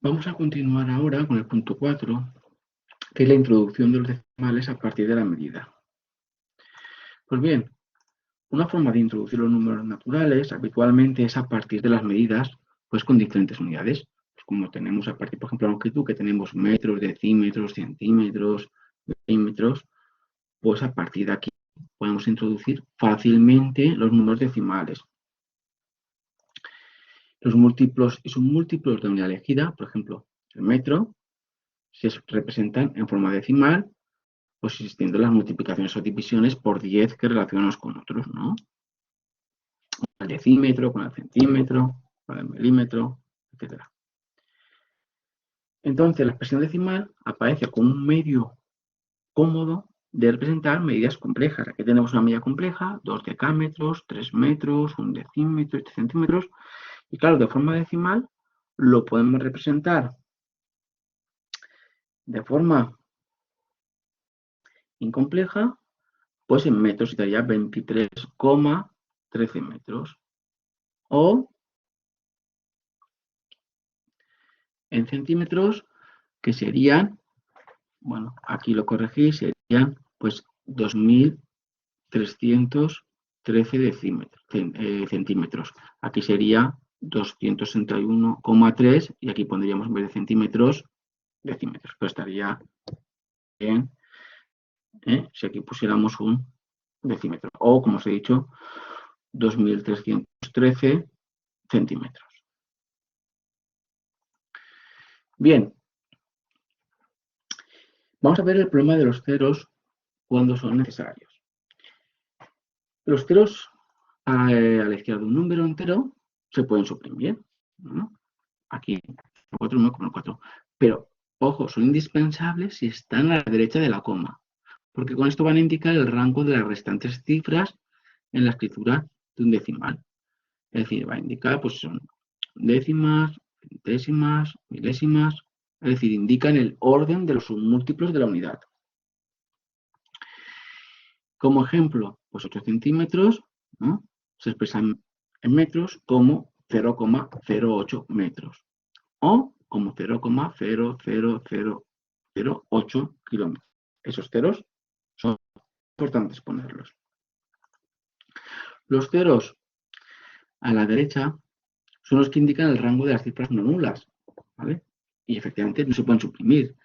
Vamos a continuar ahora con el punto 4, que es la introducción de los decimales a partir de la medida. Pues bien, una forma de introducir los números naturales habitualmente es a partir de las medidas, pues con diferentes unidades. Pues como tenemos a partir, por ejemplo, de la longitud, que tenemos metros, decímetros, centímetros, milímetros, pues a partir de aquí podemos introducir fácilmente los números decimales. Los múltiplos y submúltiplos de unidad elegida, por ejemplo, el metro, se representan en forma decimal, pues existiendo las multiplicaciones o divisiones por 10 que relacionamos con otros, ¿no? El decímetro, con el centímetro, con el milímetro, etc. Entonces, la expresión decimal aparece como un medio cómodo de representar medidas complejas. Aquí tenemos una medida compleja, 2 decámetros, 3 metros, 1 decímetro, 7 centímetros. Y claro, de forma decimal lo podemos representar de forma incompleja, pues en metros sería 23,13 metros. O en centímetros, que serían, bueno, aquí lo corregí, serían pues 2.313 centímetros. Aquí sería 261,3 y aquí pondríamos en vez de centímetros, decímetros. Pero estaría bien si aquí pusiéramos un decímetro. O, como os he dicho, 2.313 centímetros. Bien, vamos a ver el problema de los ceros cuando son necesarios. Los ceros a la izquierda de un número entero se pueden suprimir, ¿no? Aquí, 4, 1,4. Pero, ojo, son indispensables si están a la derecha de la coma, porque con esto van a indicar el rango de las restantes cifras en la escritura de un decimal. Es decir, va a indicar, pues son décimas, centésimas, milésimas, es decir, indican el orden de los submúltiplos de la unidad. Como ejemplo, pues 8 centímetros, ¿no? Se expresan en metros como 0,08 metros o como 0,00008 kilómetros. Esos ceros son importantes ponerlos. Los ceros a la derecha son los que indican el rango de las cifras no nulas, ¿vale? Y efectivamente no se pueden suprimir.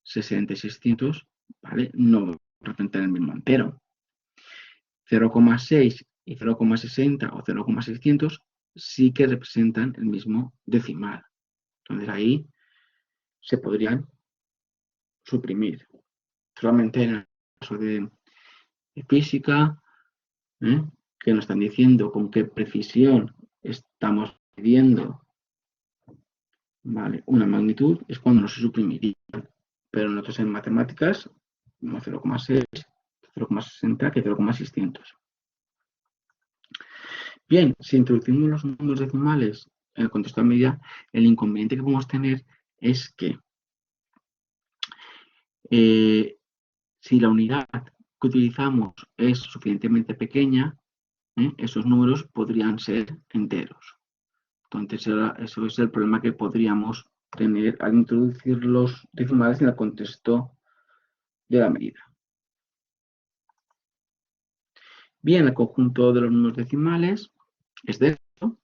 60 y 600, ¿vale? No representan el mismo entero. 0,6 y 0,60 o 0,600 sí que representan el mismo decimal. Entonces ahí se podrían suprimir. Solamente en el caso de física, que nos están diciendo con qué precisión estamos midiendo, ¿vale? Una magnitud, es cuando no se suprimiría. Pero nosotros en matemáticas, como 0,6, 0,60 que 0,600. Bien, si introducimos los números decimales en el contexto de medida, el inconveniente que podemos tener es que si la unidad que utilizamos es suficientemente pequeña, esos números podrían ser enteros. Entonces, eso es el problema que podríamos tener al introducir los decimales en el contexto de la medida. Bien, el conjunto de los números decimales es de esto.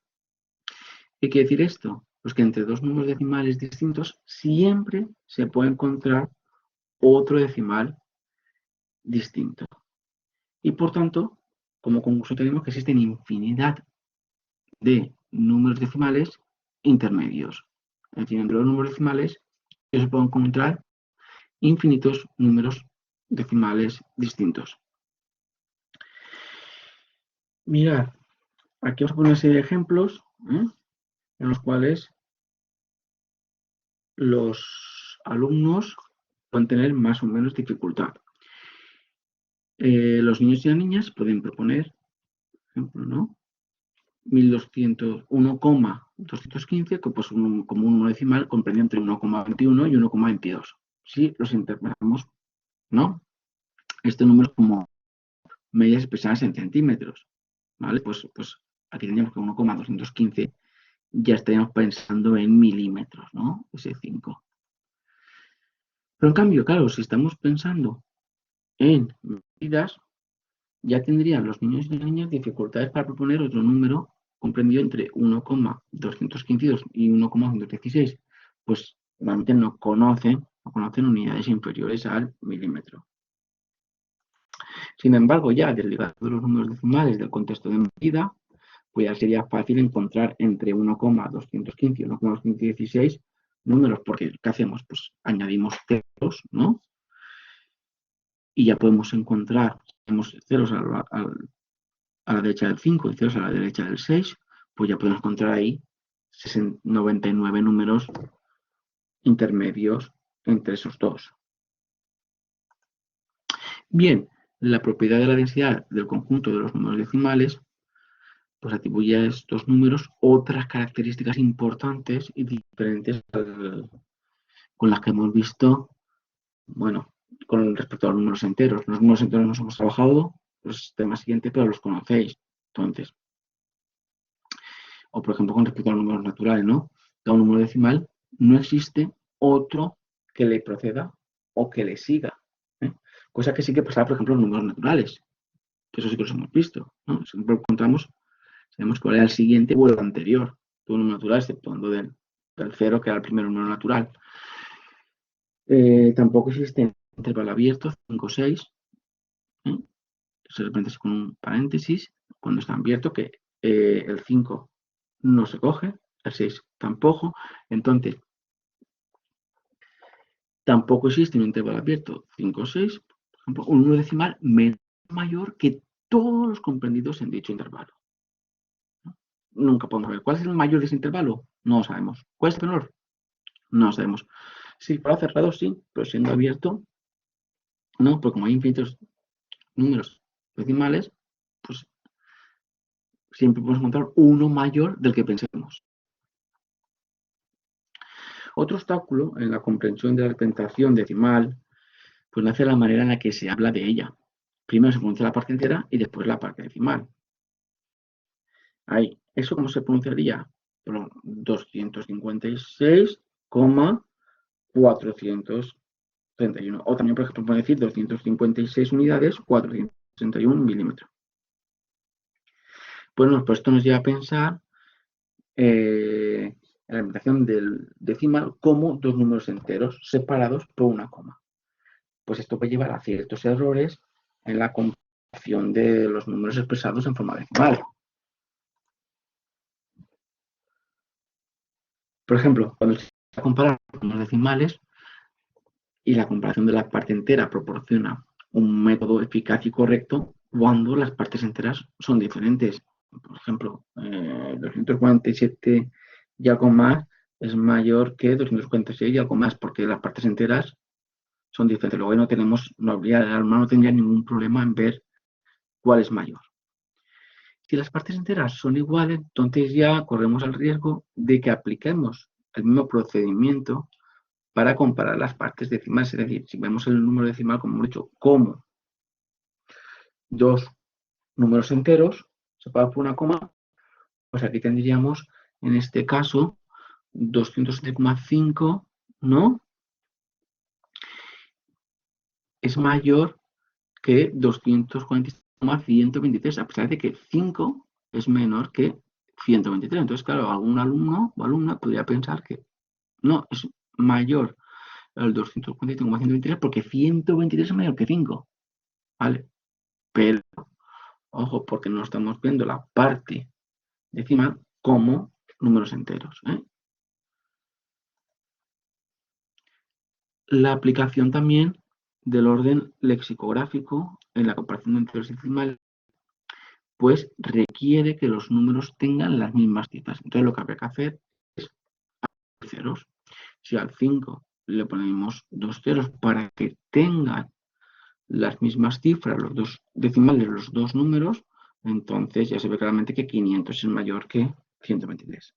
¿Qué quiere decir esto? Pues que entre dos números decimales distintos siempre se puede encontrar otro decimal distinto. Y por tanto, como conclusión tenemos que existen infinidad de números decimales intermedios. Es decir, entre los números decimales se pueden encontrar infinitos números decimales distintos. Mirad, aquí os pongo una serie de ejemplos en los cuales los alumnos pueden tener más o menos dificultad. Los niños y las niñas pueden proponer, por ejemplo, ¿no? 1.215, que pues como un número decimal comprende entre 1,21 y 1,22. Si los interpretamos, ¿no? Este número es como medidas expresadas en centímetros, ¿vale? Pues aquí tendríamos que 1,215 ya estaríamos pensando en milímetros, ¿no? Ese 5. Pero en cambio, claro, si estamos pensando en medidas, ya tendrían los niños y las niñas dificultades para proponer otro número comprendido entre 1,215 y 1,216. Pues realmente no conocen unidades inferiores al milímetro. Sin embargo, ya desligado de los números decimales del contexto de medida, pues ya sería fácil encontrar entre 1,215 y 1,216 números, porque ¿qué hacemos? Pues añadimos ceros, ¿no? Y ya podemos encontrar, tenemos ceros a la derecha del 5 y ceros a la derecha del 6, pues ya podemos encontrar ahí 99 números intermedios entre esos dos. Bien, la propiedad de la densidad del conjunto de los números decimales pues atribuye a estos números otras características importantes y diferentes con las que hemos visto, bueno, con respecto a los números enteros. Los números enteros nos hemos trabajado, los temas siguientes, pero los conocéis. Entonces, o por ejemplo con respecto a los números naturales, ¿no? A un número decimal no existe otro que le proceda o que le siga. ¿eh? Cosa que sí que pasa, por ejemplo, en los números naturales. Que eso sí que los hemos visto, ¿no? Siempre encontramos, sabemos cuál era el siguiente o el anterior de un número natural, exceptuando del 0, que era el primer número natural. Tampoco existe intervalo abierto, 5 o 6. Se representa con un paréntesis cuando está abierto, que el 5 no se coge, el 6 tampoco. Entonces, tampoco existe un intervalo abierto 5 o 6, por ejemplo, un número decimal mayor que todos los comprendidos en dicho intervalo. Nunca podemos ver cuál es el mayor de ese intervalo, no lo sabemos. ¿Cuál es el menor? No lo sabemos. Si fuera cerrado, sí, pero siendo abierto, no, porque como hay infinitos números decimales, pues siempre podemos encontrar uno mayor del que pensemos. Otro obstáculo en la comprensión de la representación decimal, pues nace la manera en la que se habla de ella. Primero se pronuncia la parte entera y después la parte decimal. Ahí, ¿eso cómo se pronunciaría? Bueno, 256,431. O también, por ejemplo, puede decir 256 unidades, 461 milímetros. Bueno, pues esto nos lleva a pensar en la representación del decimal como dos números enteros separados por una coma. Pues esto puede llevar a ciertos errores en la comparación de los números expresados en forma decimal. Por ejemplo, cuando se comparan los números decimales y la comparación de la parte entera proporciona un método eficaz y correcto cuando las partes enteras son diferentes. Por ejemplo, 247 y algo más es mayor que 246 y algo más, porque las partes enteras son diferentes. Luego no tenemos, el alumno no tendría ningún problema en ver cuál es mayor. Si las partes enteras son iguales, entonces ya corremos el riesgo de que apliquemos el mismo procedimiento para comparar las partes decimales. Es decir, si vemos el número decimal, como hemos dicho, como dos números enteros separados por una coma, pues aquí tendríamos, en este caso, 207,5, ¿no? Es mayor que 246,123, a pesar de que 5 es menor que 123. Entonces, claro, algún alumno o alumna podría pensar que no, es mayor el 245,123 porque 123 es mayor que 5. ¿Vale? Pero, ojo, porque no estamos viendo la parte decimal como números enteros. La aplicación también del orden lexicográfico en la comparación de enteros y decimales, pues requiere que los números tengan las mismas cifras. Entonces lo que habría que hacer es ceros. Si al 5 le ponemos 2 ceros para que tengan las mismas cifras, los dos decimales, los dos números, entonces ya se ve claramente que 500 es mayor que 123.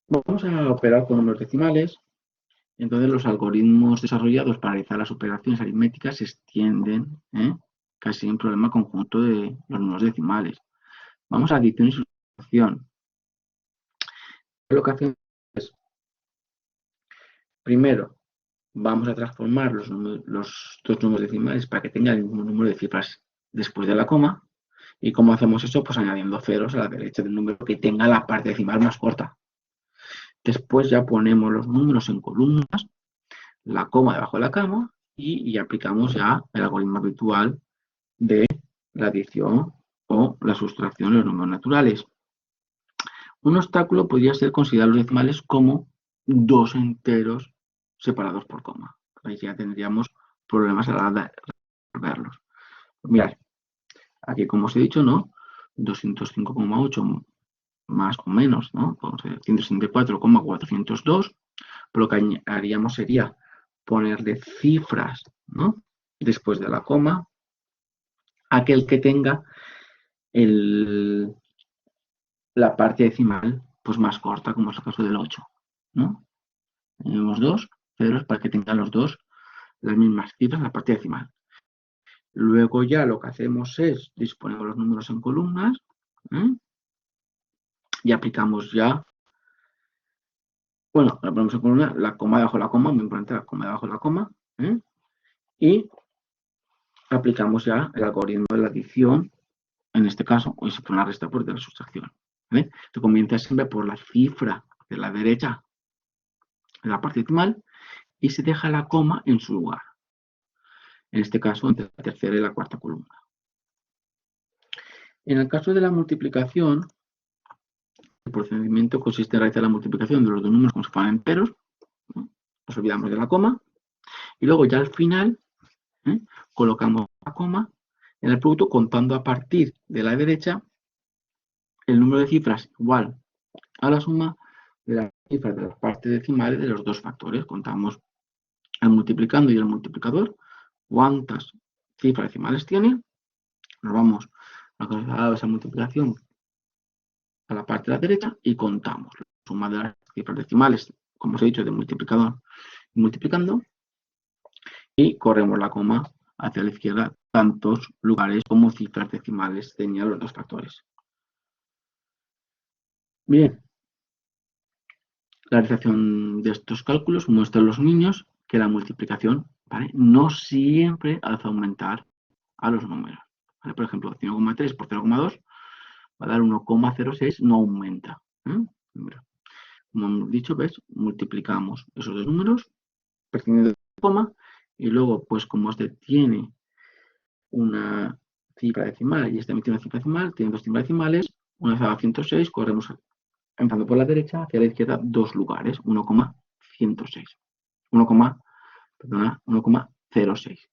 Vamos a operar con números decimales. Entonces los algoritmos desarrollados para realizar las operaciones aritméticas se extienden casi en problema conjunto de los números decimales. Vamos a adición y sustracción. Lo que hacemos es, primero, vamos a transformar los dos números decimales para que tengan el mismo número de cifras después de la coma. ¿Y cómo hacemos eso? Pues añadiendo ceros a la derecha del número que tenga la parte decimal más corta. Después ya ponemos los números en columnas, la coma debajo de la coma y aplicamos ya el algoritmo habitual de la adición o la sustracción de los números naturales. Un obstáculo podría ser considerar los decimales como dos enteros separados por coma. Ahí ya tendríamos problemas a la hora de resolverlos. Mirad, aquí como os he dicho, ¿no? 205,8 más o menos, ¿no? 164,402. Pero lo que haríamos sería ponerle cifras, ¿no? Después de la coma, aquel que tenga la parte decimal pues más corta, como es el caso del 8, ¿no? Tenemos dos ceros para que tengan los dos las mismas cifras en la parte decimal. Luego ya lo que hacemos es disponemos los números en columnas, ¿eh? Y aplicamos ya, bueno, lo ponemos en columna, la coma debajo de la coma, muy importante la coma debajo de la coma, ¿eh? Y aplicamos ya el algoritmo de la adición, en este caso, o si por la resta, por de la sustracción. ¿Vale? Se comienza siempre por la cifra de la derecha, de la parte decimal, y se deja la coma en su lugar. En este caso, entre la tercera y la cuarta columna. En el caso de la multiplicación, el procedimiento consiste en realizar la multiplicación de los dos números como si fueran enteros, ¿no? Nos olvidamos de la coma, y luego ya al final, ¿eh? Colocamos la coma en el producto contando a partir de la derecha el número de cifras igual a la suma de las cifras de las partes decimales de los dos factores. Contamos el multiplicando y el multiplicador, cuántas cifras decimales tiene. Nos vamos a esa multiplicación a la parte de la derecha y contamos la suma de las cifras decimales, como os he dicho, de multiplicador y multiplicando, y corremos la coma hacia la izquierda, tantos lugares como cifras decimales tenían los dos factores. Bien, la realización de estos cálculos muestra a los niños que la multiplicación, ¿vale?, no siempre hace aumentar a los números. ¿Vale? Por ejemplo, 5,3 por 0,2 va a dar 1,06, no aumenta. Como hemos dicho, ¿ves? Multiplicamos esos dos números, prescindiendo de la coma, y luego, pues como este tiene una cifra decimal y este tiene una cifra decimal, tiene dos cifras decimales, una vez a 106, corremos empezando por la derecha hacia la izquierda dos lugares, 1,106. 1,06.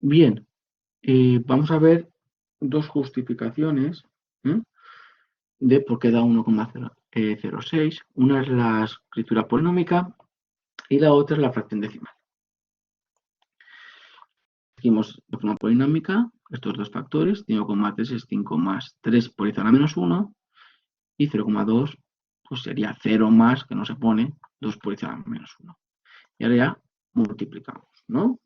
Bien, vamos a ver dos justificaciones, ¿eh?, de por qué da 1,06. Una es la escritura polinómica y la otra es la fracción decimal. Seguimos de forma polinómica estos dos factores. 5,3 es 5 más 3 por 10 a la menos 1 y 0,2 pues sería 0 más, que no se pone, 2 por 10 a la menos 1. Y ahora ya multiplicamos, ¿no?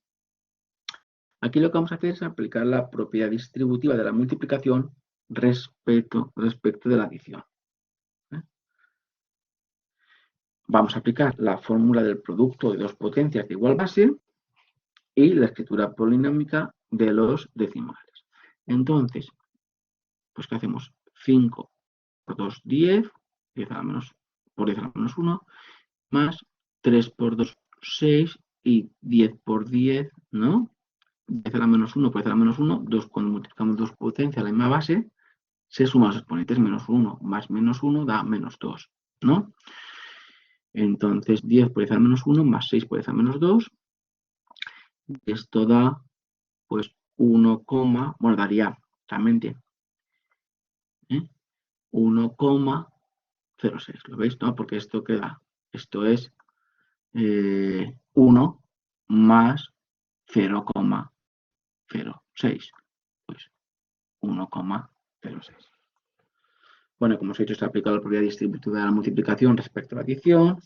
Aquí lo que vamos a hacer es aplicar la propiedad distributiva de la multiplicación respecto de la adición. Vamos a aplicar la fórmula del producto de dos potencias de igual base y la escritura polinómica de los decimales. Entonces, pues ¿qué hacemos? 5 por 2, 10, 10 a la menos, por 10 a la menos 1, más 3 por 2, 6 y 10 por 10, ¿no? 10 a la menos 1 por 10 a la menos 1, 2, cuando multiplicamos dos potencias a la misma base, se suman los exponentes, menos 1 más menos 1 da menos 2, ¿no? Entonces 10 por 10 a la menos 1 más 6 por 10 a la menos 2, esto da pues 1, bueno, daría realmente 1,06, ¿lo veis? ¿No? Porque esto queda, esto es 1 más 0,06, pues 1,06. Bueno, como os he dicho, se ha aplicado la propiedad distributiva de la multiplicación respecto a la adición,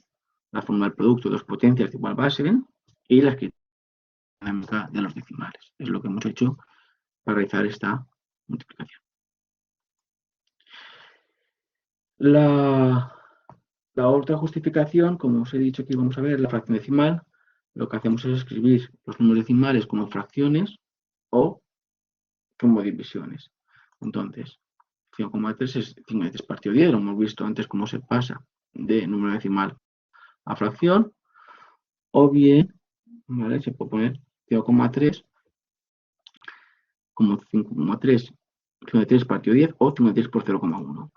la fórmula del producto de dos potencias de igual base y la escritura de los decimales. Es lo que hemos hecho para realizar esta multiplicación. La otra justificación, como os he dicho que íbamos a ver, la fracción decimal, lo que hacemos es escribir los números decimales como fracciones o como divisiones. Entonces, 5,3 es 5,3 partido 10, lo hemos visto antes cómo se pasa de número decimal a fracción, o bien, ¿vale? Se puede poner 0,3 como 5,3 partido 10 o 5,3 por 0,1.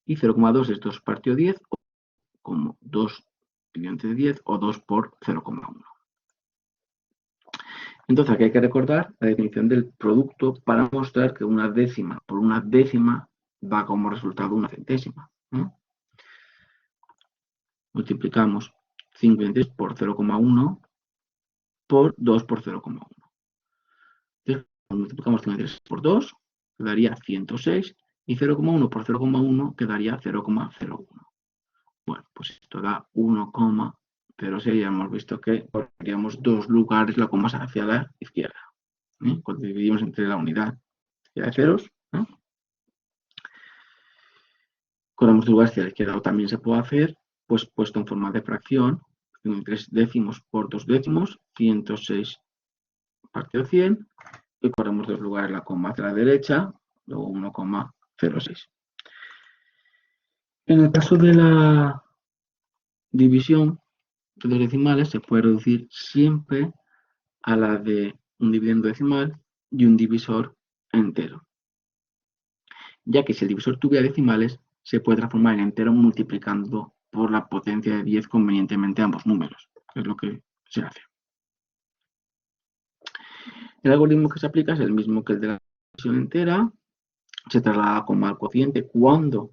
Y 0,2 es 2 partido 10 o como 2 dividido entre 10 o 2 por 0,1. Entonces aquí hay que recordar la definición del producto para mostrar que una décima por una décima da como resultado una centésima, ¿no? Multiplicamos 5,3 por 0,1 por 2 por 0,1. Entonces, multiplicamos 5,3 por 2, quedaría 106, y 0,1 por 0,1 quedaría 0,01. Bueno, pues esto da 1,06. Ya hemos visto que pondríamos 2 lugares la coma hacia la izquierda, ¿eh? Cuando dividimos entre la unidad de ceros, ¿no? Corremos de lugar hacia la izquierda, o también se puede hacer, pues puesto en forma de fracción, 3 décimos por 2 décimos, 106 partido 100, y corremos 2 lugares la coma hacia la derecha, luego 1,06. En el caso de la división de los decimales, se puede reducir siempre a la de un dividendo decimal y un divisor entero, ya que si el divisor tuviera decimales, se puede transformar en entero multiplicando por la potencia de 10 convenientemente ambos números, que es lo que se hace. El algoritmo que se aplica es el mismo que el de la división entera, se traslada como al cociente cuando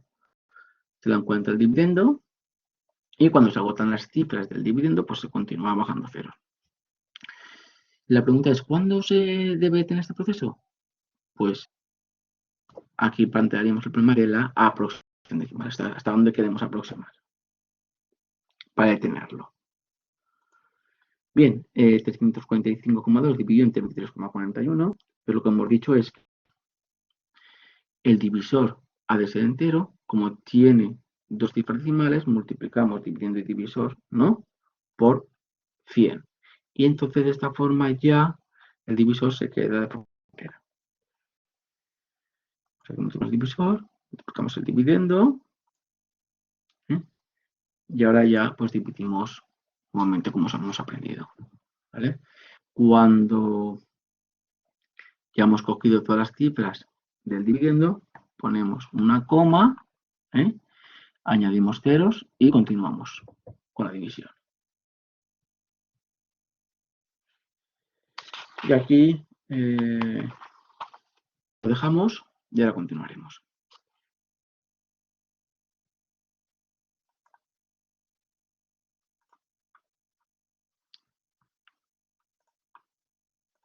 se la encuentra el dividendo, y cuando se agotan las cifras del dividendo, pues se continúa bajando a cero. La pregunta es, ¿cuándo se debe tener este proceso? Pues aquí plantearíamos el problema de la aproximación decimal, hasta dónde queremos aproximar para detenerlo. Bien, 345,2 dividido entre 23,41, pero lo que hemos dicho es que el divisor ha de ser entero, como tiene dos cifras decimales, multiplicamos dividiendo el divisor, ¿no?, por 100. Y entonces de esta forma ya el divisor se queda de forma entera. Sacamos el divisor, multiplicamos el dividendo, ¿eh? Y ahora ya pues dividimos nuevamente como hemos aprendido, ¿vale? Cuando ya hemos cogido todas las cifras del dividendo, ponemos una coma, ¿eh?, añadimos ceros y continuamos con la división. Y aquí lo dejamos y ahora continuaremos.